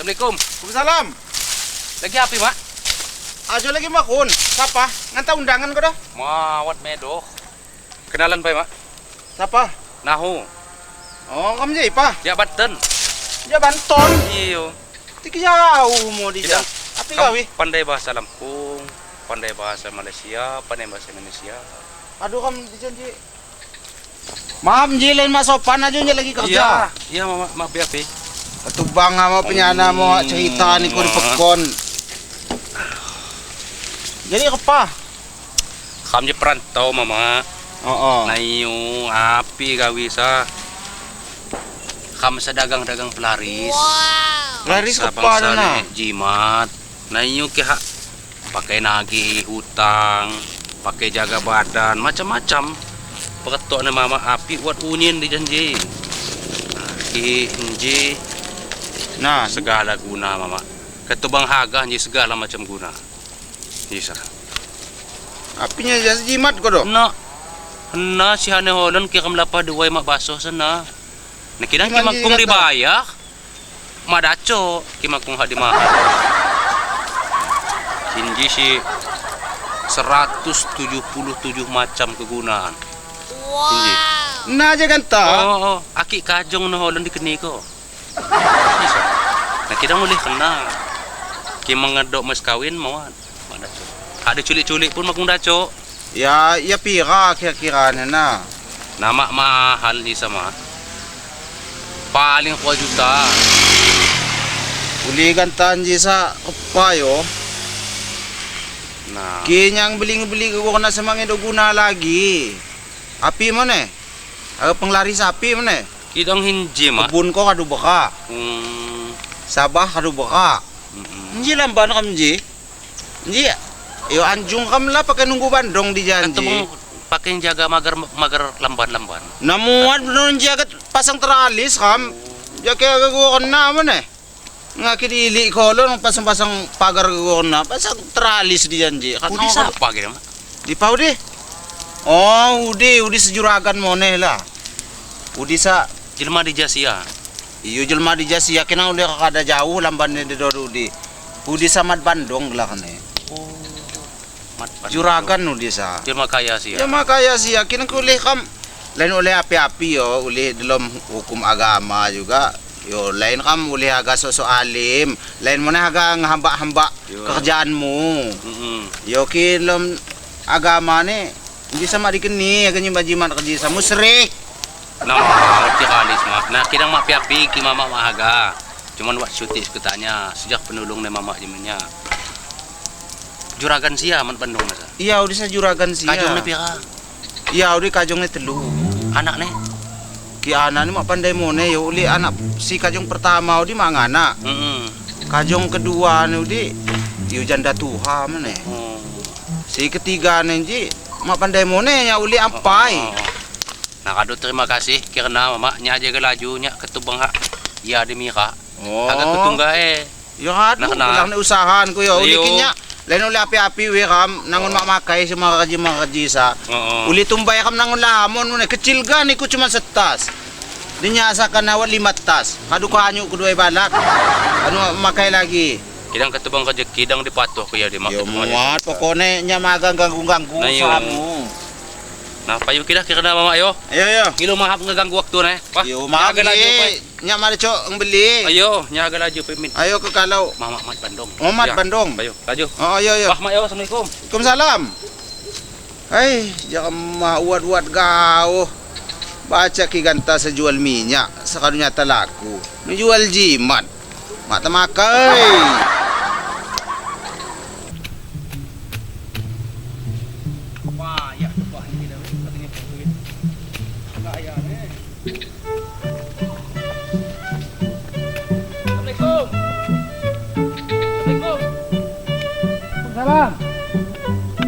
Assalamualaikum. Waalaikumsalam. Lagi api, Mak? Ajo lagi makun. Siapa? Nganta undangan ko dah. Mawat medo. Kenalan, Pak, Mak? Siapa? Nahu. Oh, kamu jadi apa? Ya Banten. Ya Banton. Iyo. Tik jauh mau di Tidak. jauh. Tapi gawi. Pandai bahasa Lampung, pandai bahasa Malaysia, pandai bahasa Indonesia. Aduh kamu dijanji. Maaf Ji, lain mas sopan aja Ji lagi kerja. Iya, Mama, maaf ya, Pi. Ketubang sama penyana mau cerita nih ko di pekon. Jadi apa? Kami perantau, Mama. Oh. Nayu api gawi sa. Kami dagang-dagang pelaris. Laris Bangsa- apa bangsa na? ni jimat. Nayu kah pakai nagih hutang, pakai jaga badan, macam-macam. Peketok na mama api buat unyin di janji. Inji Nah, segala guna mama. Ketubang haga nji segala macam guna. Bisa. apinya jadi jimat ko do. Na si hane holon kira melapa duway mabaso sana. Nakidang Gimana kimagkong jadi ribayak. Madacho kimagkong hadimah. Inji si 177 macam kegunaan. Inji. Na aja ganta. Oh, aki kajong na holon di keni ko. Bisa. Nakidang mulih kena. Kimang ngadok mas kawin mawat. Madacho. Ada culik-culik pun makung dacho. Ya pira kira-kira na. Nama mahal ni sama. Paling 4 juta. Uli gantan Ji sa kapayo. Nah, Kinyang beli ko na sa mga guna lagi. Api man eh. Aga panglaris api man eh. idong hinji ma. Kebun ko kadu baka. Sabah kadu baka. Hindi lang ba na kam Ji? Hindi. Yo anjung kam la pakai nunggu bandong di janji. Ketemu pakai jaga magar lamban-lamban. Namuan nun jagat pasang teralis kam. Ya kaya gagawin na man eh. Nga kinili ko lo nung pasang-pasang pagar gagawin na. Pasang teralis di janji. Udi siapa gitu ma? Di pa udi. Oh, udi sejuragan mo lah. Udi sa Jelma di Jasia. iyo jelma di Jasia kinang uli kakada jauh lamban ni di udi. Udi sa Mad Bandong lah kan eh. Juragan udi sa. Jelma kaya siya. Ya makaya siya kinang uli kam. Lain uli api-api yo, uli dalam hukum agama juga. Yo lain kam uli haga alim. Lain mo na haga hamba-hamba kerjaan mo. Yo kilom agama ni hindi sa marikini ganyan bajiman kerja sa musrik. Nah, ngerti kalis ma. Nah, kidang mapi-api ki mama mahaga. Cuman wak syuti seketanya sejak penulung na mama jemennya. Juragan siya man Bandung na sa. Iya udi sa juragan siya. Kajong na pira. Iya udi kajong ni telu. Anak ne. Ki ana ni mapandai mo ne yo uli anak si kajong pertama udi mangana. Kajong kedua ni udi yo janda tuha man eh. Si ketiga ni ji mapandai mo ne ya uli ampai. Nakado terima kasih karena mama nya aja lajunya ketubang ha. Ya demi ka. Oh. Agak ketungga Yo hadu lang na usahan ko yo uli kinya. Lain uli api-api we kam nangon mamakay sa mga kaji sa. Uli tumbay kam nangon lamon mo ne kecil gan ko cuma setas. Dinyasa ka na 5 tas. Kadu kanyo ko duay balak. Ano makay lagi. Kidang ketubang kajek kidang dipatuh ko ya di Yo muat pokone nya magang ganggu-ganggu sa mo. Nah, payo kita karena mama yo. Ayo. Kilo mahap ngeganggu waktu na. Wah, Yo maga lagi. Nya mari cok ang beli. Ayo, nyaga laju pemin. Ayo ke kalau. Mama mat Bandung. Mat Bandung. Ayo, laju. Oh, ayo. Wah, mak yo, assalamualaikum. Waalaikumsalam. Ay, jangan mauad-uad gao. Baca ki ganta sa jual minyak sa kadunya talaku. Jual jimat. Mata makai. Salam.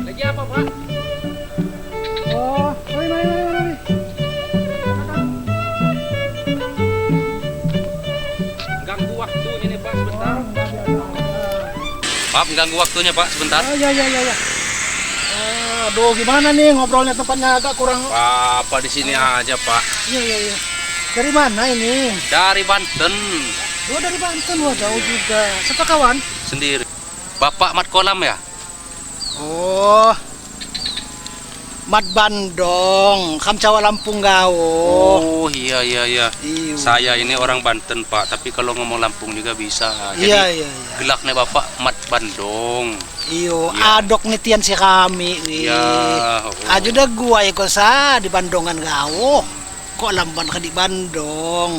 Lagi apa, Pak? Oh, mari. Ganggu waktunya nih, Pak, sebentar. Maaf, ganggu waktunya, Pak, sebentar. Ya. Aduh, gimana nih ngobrolnya tempatnya agak kurang. Apa di sini aja, Pak? Iya. Dari mana ini? Dari Banten. Oh, dari Banten, wah jauh juga. Siapa kawan? Sendiri. Bapak mat kolam ya? Oh, Mat Bandong, Kamcawa Lampung Gawo. Oh iya. Iyo. Saya ini orang Banten Pak, tapi kalau ngomong Lampung juga bisa. Jadi Iya. gelaknya Bapak mat Bandung. Iyo, Iya. adok nitian si kami. Iya. Ajo dah gua iko sa di Bandongan Gawo. Kok lamban ka di Bandung?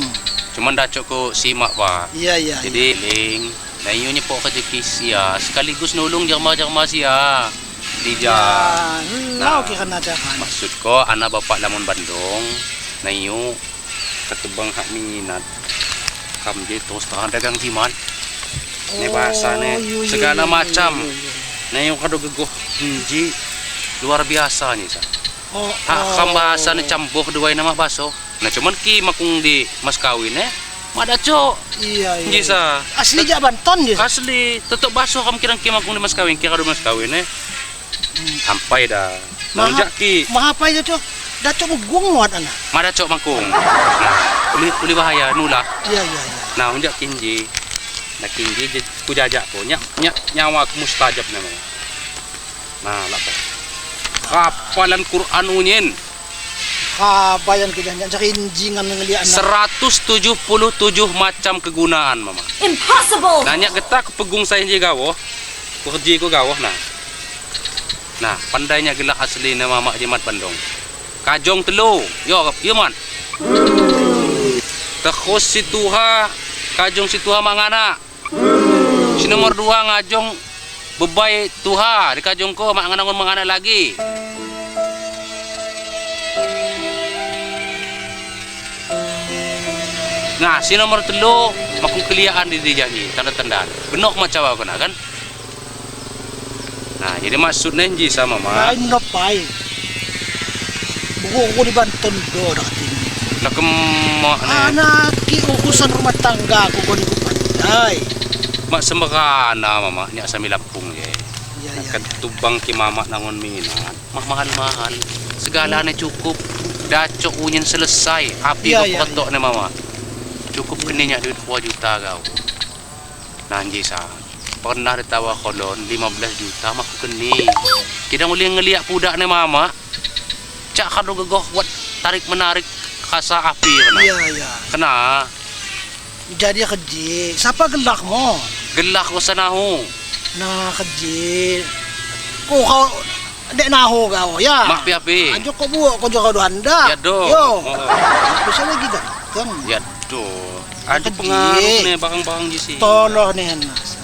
Cuman dacok ko simak Pak. Iya. Jadi ling, na iyo niya po kajaki siya. Sekaligus nulong jarma siya. Di Ya, Nah. oke kan aja kan. Maksud ko, anak bapak lamun Bandung, na iyo, katubang hak minat. Kam di terus tahan dagang jiman. Ini bahasa nih, segala macam. Na iyo kadugago, hindi, luar biasa nih sa. Oh, Kam bahasa ni cambuh duway na mabaso. Na cuman ki makung di mas kawin madacho. Iya. Hindi sa. Asli ja Banten dia. Asli, tetap baso kam kirang ki makung di mas kawin, kira mas kawin Sampai dah. Nangjak ki. Mahapa itu tuh? Dato mo gungwat ana. Madacho makung. Nah, uli bahaya nula. Iya. Nah, unjak kinji. Nah, kinji ku jajak ko. Nyawa ku mustajab naman. Nah, lapa. Kapalan Quran unyin. Kabayan kita nya sa kinjingan ng lian. 177 macam kegunaan, Mama. Impossible! Nanya getak pegung saya je gawo. Kerja ko gawo Nah, pandainya gelak asli na Mama Jimat Bandung. Kajong telu. Yo man. Tekos situha, kajong situha mangana. Si nomor 2 ngajong bebay tuha di kajong ko manganangon mangana lagi. Nah, si nomor 3 makung keliyaan di dijanji, tanda-tandaan. Benok macam aku na kan? Nah, jadi maksudnya nji sama Mama. Lain na pay. Buko ko di Banten do datin. Nakemak ni. Anak ki urusan rumah tangga ko ko ni pandai. Mak sembakana Mama, nya sami Lampung ye. Iya. Katubang ki Mama nangon minat. Mahal-mahal. Segalanya cukup. Dacok unyin selesai. Api Iya, ko ketok ni Mama. Cukup keninya duit 2 juta kau. Nanji sa. Pernah ditawa kolon 15 juta mak keni. Kidang uli ngeliak pudak ni Mama. Cak kado gegoh buat tarik menarik kasa api kena. Iya. Kena Jadi keji. Siapa gelak mo? gelak ko sa naho. Na keji. Ko kau dek naho kau ya. Mak piapi. Ajo ko buo ko jo kau handa. Ya do. Yo. Oh. Bisa lagi kan. Ya do. Ada Keji. pengaruh nih bakang-bakang di sini. Toloh nih nasa.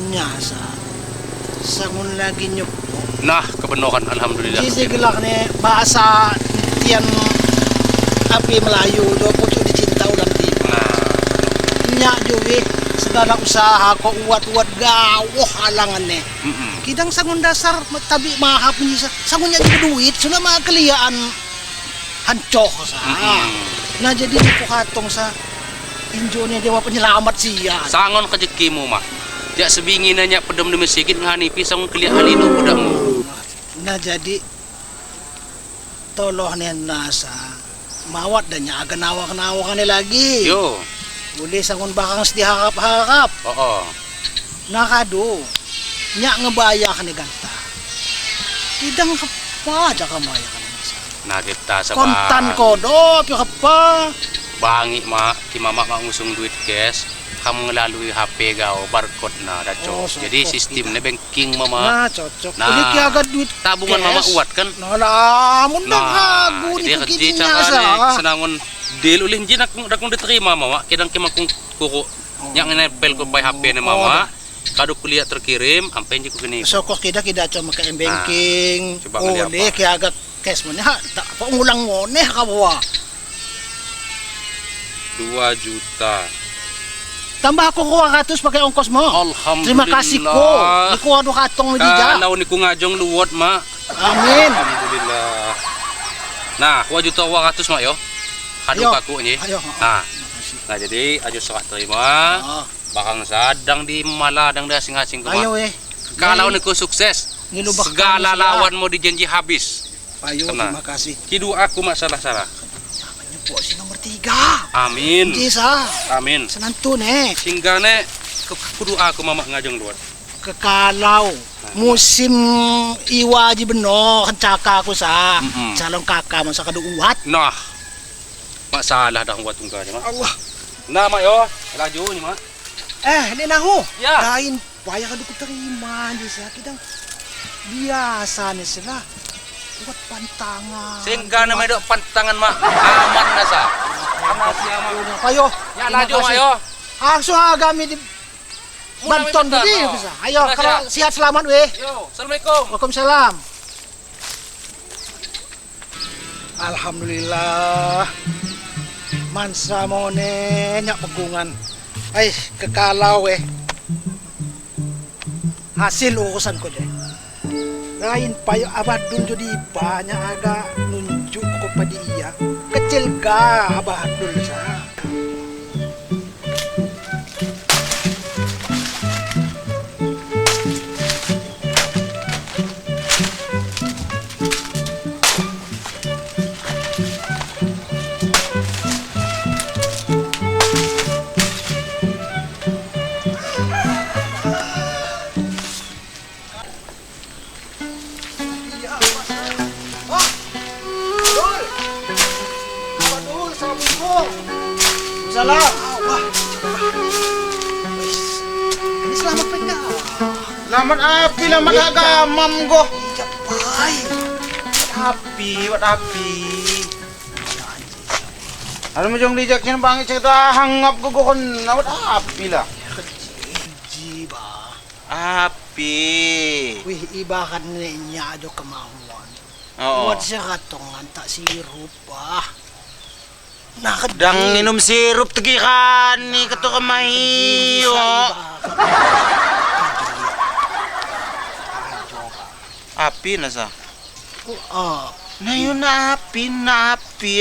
Nyasa. Sangun lagi nyup. Nah, kebenaran alhamdulillah. Jadi gelak nih bahasa tian api Melayu do pucuk dicinta ulang tiba. Nah, Nyak juga segala usaha ko uat-uat gawah halangan nih. Kidang sangun dasar tabi mahap ni sangun nya juga duit sudah mah keliyaan hancok sa. Nah jadi ni ko katong sa injo ni dewa penyelamat siya. sangon kejekimu mah. Jak sebingi nanya pedam di masjid ngani pisang keliak halino pedamu. Nah jadi toloh ni nasa mawat dan nya agan nawak-nawakan ni lagi. Yo. Uli sangun bakang dihakap-hakap. Oo. Nakado. Nya ngebayak ni ganta. Kidang apa aja kamaya kan. Nah, kita sa Kontan ko do pyo pa. Bangi ma, ki mama ngusung duit cash. Kamu ngelalui HP gao barcode na daco. Oh, so, Jadi oh, sistem tidak. ni banking mama. Nah, cocok. Nah, Uli ki agad duit Tabungan mama cash. uat kan? Nalamun na Nah, hago ni jadi kerja kitinya cara sa. ni senangon deal ulin jin akong diterima mama. Kidang kimakung kuko. Yang nempel ko by HP ni mama. Kado kuliah terkirim, ampai ji ko kini. So kok kita coba ke banking. Coba ngeliat Uli apa? ki agad cash mo ni ha. Tak pa ngulang mo ni kawa. 2 juta. Tambah ako ko 200 pakai ongkos mo. Alhamdulillah. Terima kasih ko. Iko ado katong di ja. Kalau ni ku ngajong luwot ma. Amin. Alhamdulillah. Nah, 2 juta 200 mak yo. Kado Ayo. kaku ni. Ayo. Nah, nah jadi ajo serah terima. Ah. Bakang sadang di maladang dah asing-asing ko. Ayo eh. Kalau ni ku sukses, Ngilubak segala kami siya. lawan mo dijanji habis. Ayo, Kena. terima kasih. Kidu aku masalah salah. po si nomor 3. Amin. Jisa, Amin. sanantun Singgane kudu aku mama ngajeng luar. kekalaw. Musim iwa di beno kencaka aku sa. Mm-mm. Calon kakak man sa kaduuhat. Nah. Masalah dah buat tunggal mak. Allah. Nah mak yo, laju ni mak. Ini na ho. Ya. Lain payah kadu terima Jisa. Kidang biasa ni sila. Buat pantangan. Singgane may do pantangan mak. Aman na sa. Aman siya mak. Payo. Ya laju mak yo. Akso agami di Banton Muna, tadi oh. bisa. Ayo Muna, kalau sehat selamat weh. Yo, assalamualaikum. Waalaikumsalam. Alhamdulillah. Mansa mone nyak pegungan. Ay, kekalau weh. Hasil urusan ko deh. Lain payo abadun jadi banyak agak nunjuk kepada dia. Kecil ga abadun sa. Salam. Wah. Ini selamat penda. Lamat api, lamat agamam go. Japai. Wat api. Ano mo jong dijak yan bangit sa hangap ko kon nawat api lah. Jiba. Api. Wih, iba kan niya ado kamahuan. Oo. Buat siya katongan tak sirup ah. Dang inom sirup tegi kan ni keto kamahiyo. Api na sa. Oh, Na yun na api.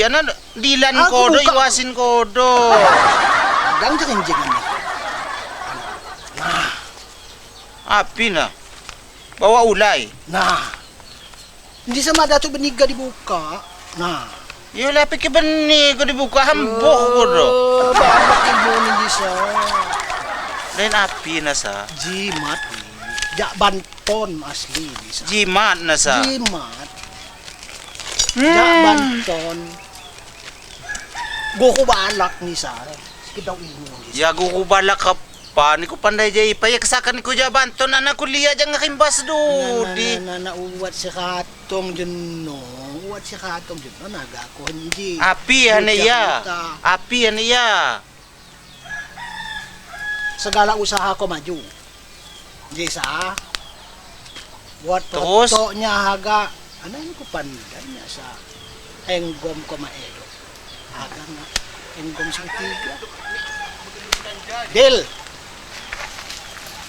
Ano, dilan Ako kodo, buka- iwasin kodo. gang jangan ni. Api na. Bawa ulay. Nah. Hindi sama dato beniga dibuka. Nah. Yo lapit ke beni ko dibuka hambok kodo. Bakit ibu ni bisa? Lain api na sa. Jimat. Jak banton asli bisa. Jimat na sa. Jimat. Jak banton. Goko balak ni sare. Kita imo ni. Ya ko balak ka pa ni ko panday jay pa yaksakan ko jabanton anak ko liya jang ngakimbas do di. Na uwat si katong dyan no. Uwat si katong dyan no. Naga ko hindi. Api yan iya. Api yan iya. Segala usaha ko maju. Jesa. Buat Terus? foto niya haga. Ano yun ko panday niya sa enggom ko maelo. Haga nga. Enggom sing tiga. Deal.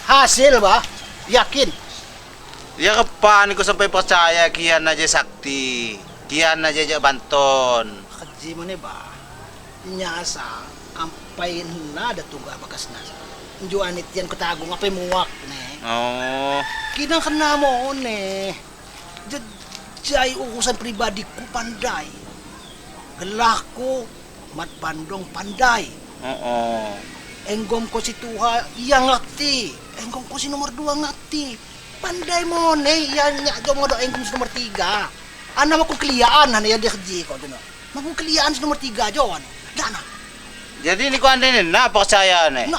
Hasil ba? Yakin. Ya kapan ko sampai percaya kian aja sakti. Kian aja banton. Kadji mo ni ba? Nyasa ampay na datuga bakas na. Njuanit yan ko tago nga muwak ne. Oh. Kinang kana mo ne. Jay urusan pribadi ko panday. Gelak ko mat bandong panday. Oo. Enggom ko si Tuha iya ngakti. Enggom ko si nomor 2 ngakti. Panday mo ne yan nya do mo do enggom si nomor 3. Ana mo ko kliyaan na yan di kadji ko dino. Magkung kliyaan si nomor 3 jon. Dana. Jadi ni ko andin na percaya ne. Na.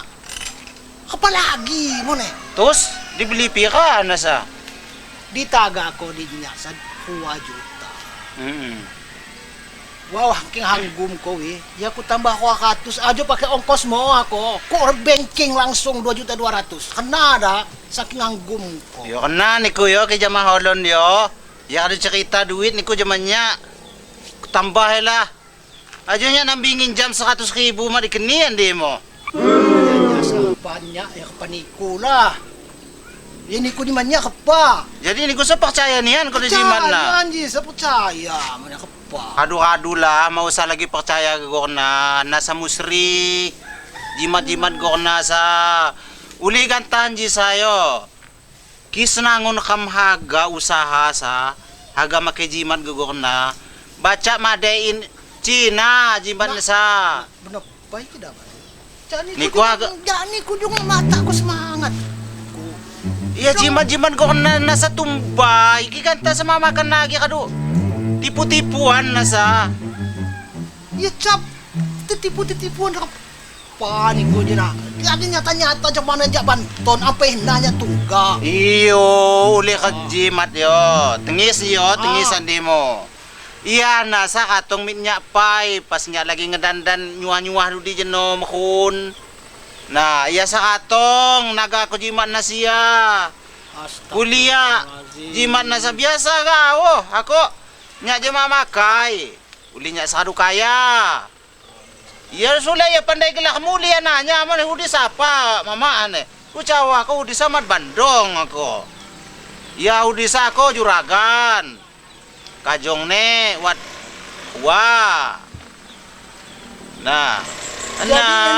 Kapalagi mo ne. Terus dibeli pira na sa. Ditaga ko di niya sa 2 juta. Wow, hangking hanggum ko eh. Ya ko tambah ko akatus. Ajo pakai ongkos mo ako. Core banking langsung 2.200.000. Kanada saking hanggum ko. Yo kana ni ko yo kay jama holon yo. Ya ada cerita duit ni ko jamannya. Tambah lah. Ajo nya nambingin jam 100.000 mah dikenian di mo. Ya sa panya ya panikula. Ini ko di manya kapa. Jadi ni ko sa percaya niyan ko di jiman na. Anji sa percaya mana kapa. Kadu-kadu lah, mau usah lagi percaya ke gorna, nasa musri, jimat-jimat gorna sa, uli gantahan ji sayo, kisnangon kam haga usaha sa, haga make jimat ke gorna, baca madein Cina jimat na sa. Benar baik tidak Pak? Jani Ni ku ku agak- jani ku yung mata ko semangat. Iya jimat-jimat ko na nasa tumbay. Giganta sa mama kan lagi kado. Tipu-tipuan na sa. Ya cap, titipu-titipuan ka. Panik ko din na. Lagi nyata-nyata dyan mana dyan banton. Ang pahinanya tungga. Iyo, uli kag jimat yo. Tengis yo, tengisan di mo. Iya na sa katong mitnya pay. Pas nya lagi ngedandan nyuah-nyuah do di dyan no makun. Nah, iya sa katong naga ko jimat na siya. Kuliah jimat na sa biasa ka. Oh, ako nya di mamakay. Uli nya sa kaya. Iya sulay ya pandai gelak muli ya nanya mana hudi sapa mama ane. Ku cawa aku hudi sama Bandung aku. Ya hudi sa ako juragan. Kajong ne wat wah. Nah, Jadi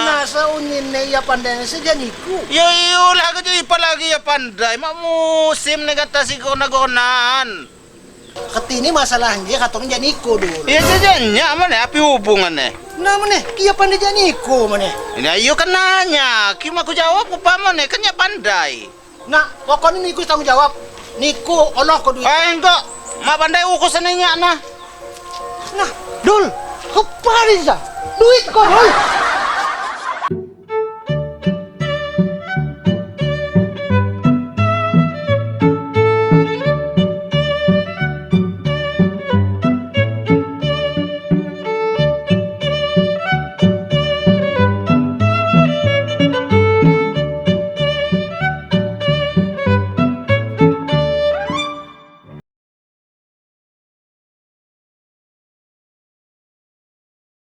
nasa unin na iya pandai sa janiku. yo lah jadi palagi ya pandai. Mak musim ne kata si gonan. Katini masalahnya katong janiku dulu. Iya jadinya mana api hubungan ne. Nah mana, iya pandai janiku mana. Ini ayo kan nanya, kima ku jawab apa mana kan ya pandai. Nah, pokoknya niku tanggung jawab. Niku Allah ko duit. Ay enggak, mak pandai ukus niya na. Nah, dul, kaparin sa. Duit ko, dul.